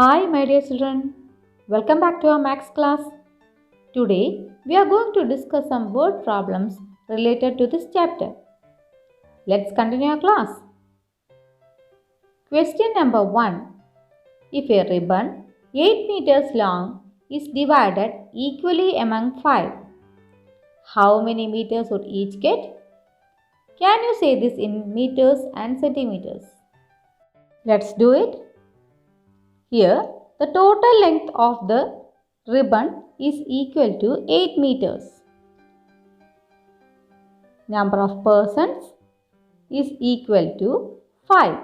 Hi, my dear children. Welcome back to our maths class. Today, we are going to discuss some word problems related to this chapter. Let's continue our class. Question number 1. If a ribbon 8 meters long is divided equally among 5, how many meters would each get? Can you say this in meters and centimeters? Let's do it. Here, the total length of the ribbon is equal to 8 meters. Number of persons is equal to 5.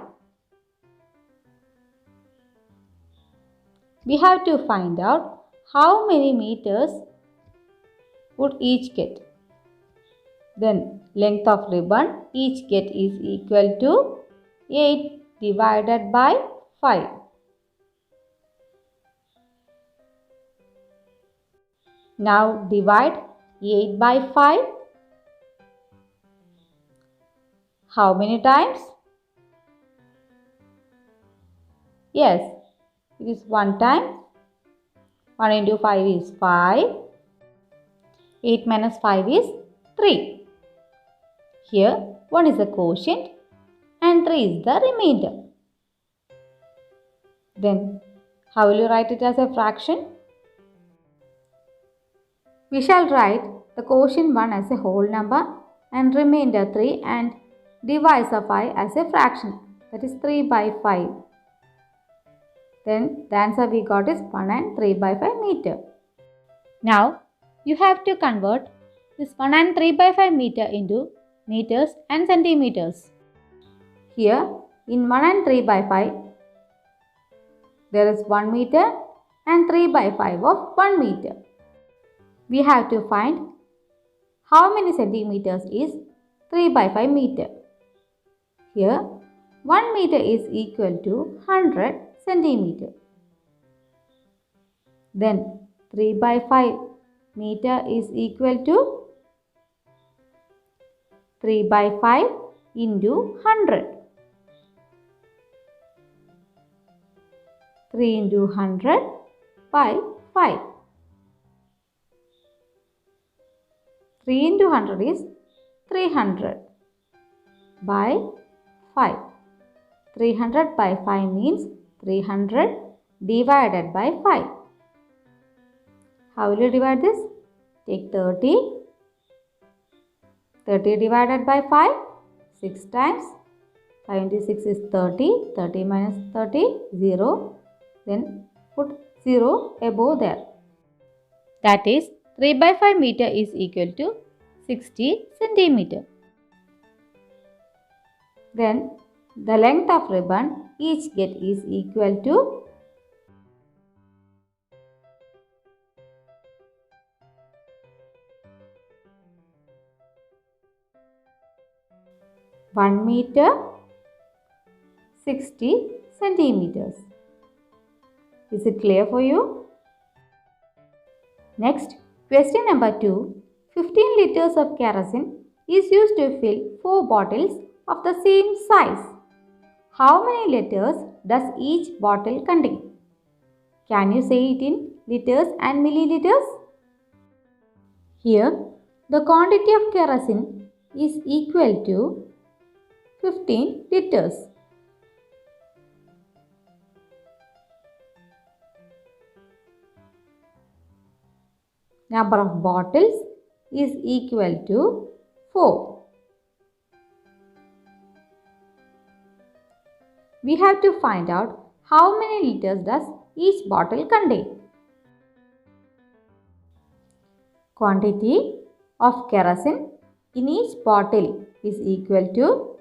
We have to find out how many meters would each get. Then length of ribbon each get is equal to 8 divided by 5. Now divide 8 by 5. How many times? Yes, it is 1 time. 1 into 5 is 5. 8 minus 5 is 3. Here 1 is a quotient and 3 is the remainder. Then how will you write it as a fraction? We shall write the quotient 1 as a whole number and remainder 3 and divisor 5 as a fraction, that is 3 by 5. Then the answer we got is 1 and 3 by 5 meter. Now you have to convert this 1 and 3 by 5 meter into meters and centimeters. Here in 1 and 3 by 5 there is 1 meter and 3 by 5 of 1 meter. We have to find how many centimeters is 3 by 5 meter. Here 1 meter is equal to 100 centimeter. Then 3 by 5 meter is equal to 3 by 5 into 100. 3 into 100 by 5. 3 into 100 is 300 by 5. 300 by 5 means 300 divided by 5. How will you divide this? Take 30. 30 divided by 5. 6 times. 5 into 6 is 30. 30 minus 30, 0. Then put 0 above there. That is 3 by 5 meter is equal to 60 centimeter. Then the length of ribbon each get is equal to 1 meter 60 centimeters. Is it clear for you? Next, question number 2. 15 liters of kerosene is used to fill 4 bottles of the same size. How many liters does each bottle contain? Can you say it in liters and milliliters? Here, the quantity of kerosene is equal to 15 liters. Number of bottles is equal to 4. We have to find out how many liters does each bottle contain. Quantity of kerosene in each bottle is equal to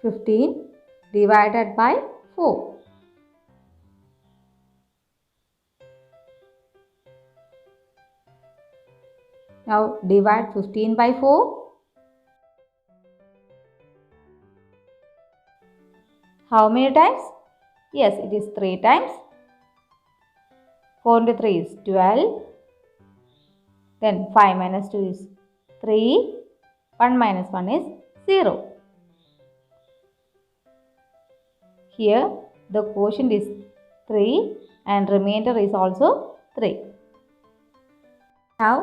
15 divided by 4. Now divide 15 by 4. How many times? Yes, it is 3 times. 4 into 3 is 12. Then 5 minus 2 is 3. 1 minus 1 is 0. Here the quotient is 3 and remainder is also 3. Now,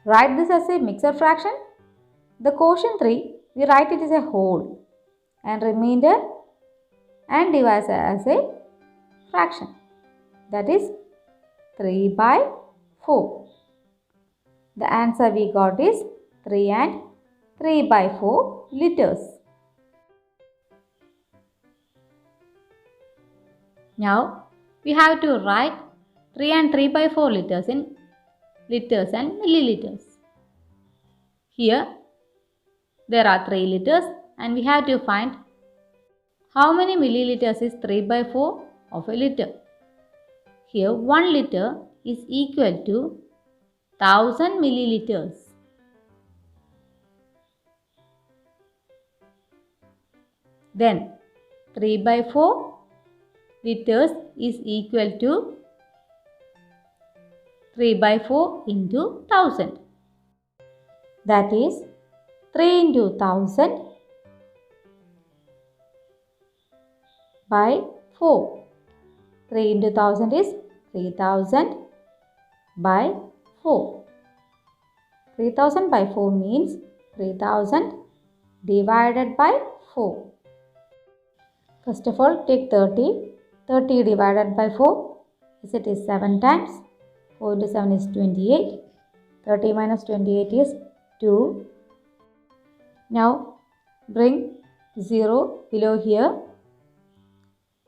write this as a mixed fraction. The quotient 3, we write it as a whole and remainder and divide as a fraction. That is 3 by 4. The answer we got is 3 and 3 by 4 liters. Now, we have to write 3 and 3 by 4 liters in liters and milliliters. Here, there are 3 liters and we have to find how many milliliters is 3 by 4 of a liter. Here, 1 liter is equal to 1000 milliliters. Then, 3 by 4 liters is equal to 3 by 4 into 1000. That is 3 into 1000 by 4. 3 into 1000 is 3000 by 4. 3000 by 4 means 3000 divided by 4. First of all, take 30. 30 divided by 4, as it is 7 times. 4 into 7 is 28. 30 minus 28 is 2. Now, bring 0 below here.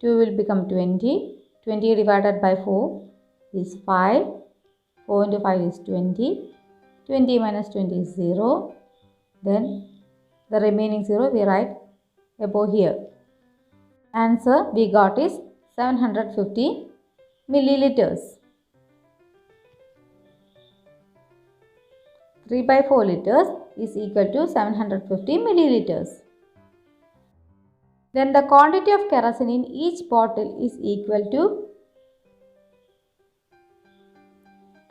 2 will become 20. 20 divided by 4 is 5. 4 into 5 is 20. 20 minus 20 is 0. Then, the remaining 0 we write above here. Answer we got is 750 milliliters. 3 by 4 liters is equal to 750 milliliters. Then the quantity of kerosene in each bottle is equal to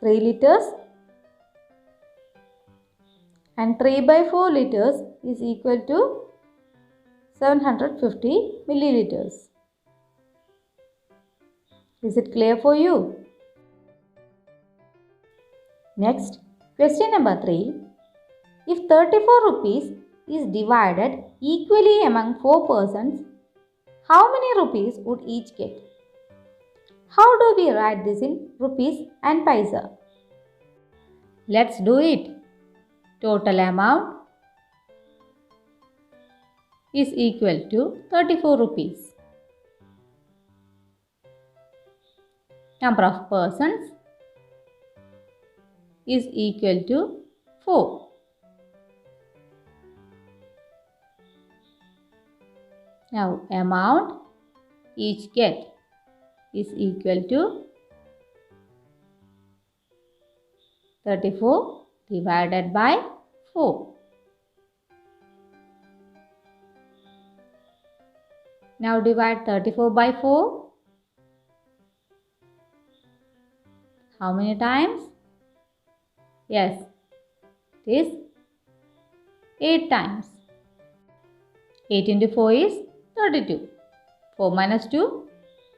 3 liters and 3 by 4 liters is equal to 750 milliliters. Is it clear for you? Next, question number 3. If 34 rupees is divided equally among 4 persons, how many rupees would each get? How do we write this in rupees and paisa? Let's do it. Total amount is equal to 34 rupees. Number of persons is equal to 4. Now, amount each get is equal to 34 divided by 4. Now divide 34 by 4. How many times? Yes, it is 8 times. 8 into 4 is 32. 4 minus 2,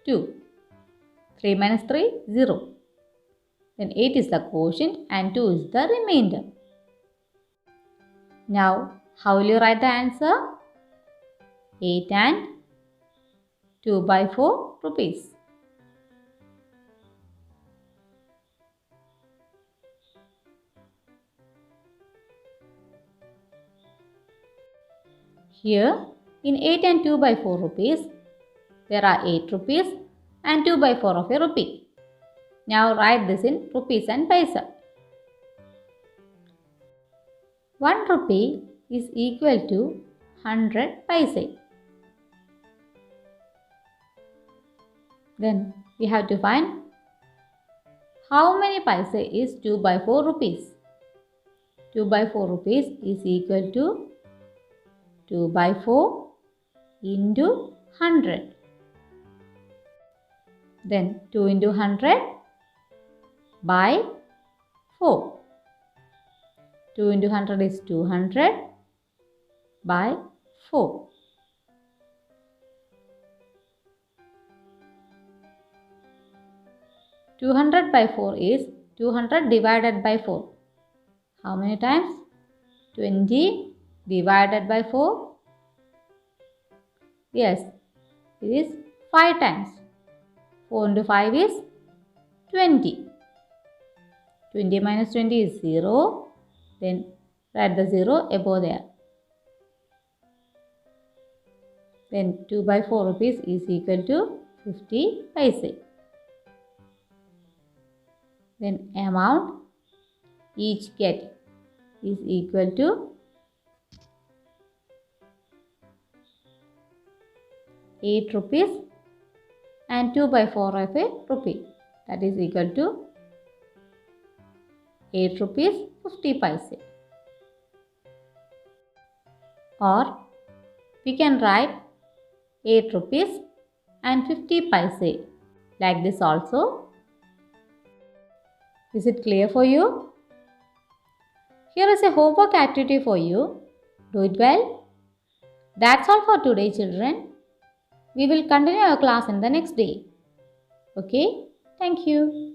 2. 3 minus 3, 0. Then 8 is the quotient and 2 is the remainder. Now, how will you write the answer? 8 and 2 by 4 rupees. Here, in 8 and 2 by 4 rupees, there are 8 rupees and 2 by 4 of a rupee. Now write this in rupees and paisa. 1 rupee is equal to 100 paise. Then we have to find how many paise is 2 by 4 rupees. 2 by 4 rupees is equal to 2 by 4 into 100. Then 2 into 100 by 4. 2 into 100 is 200 by 4. 200 by 4 is 200 divided by 4. How many times? 20 divided by 4. Yes, it is 5 times. 4 into 5 is 20. 20 minus 20 is 0. Then write the 0 above there. Then 2 by 4 rupees is equal to 50 paise. Then amount each get is equal to 8 rupees and 2 by 4 of a rupee. That is equal to 8 rupees 50 paise. Or we can write 8 rupees and 50 paise like this also. Is it clear for you? Here is a homework activity for you. Do it well. That's all for today, children. We will continue our class in the next day. Okay? Thank you.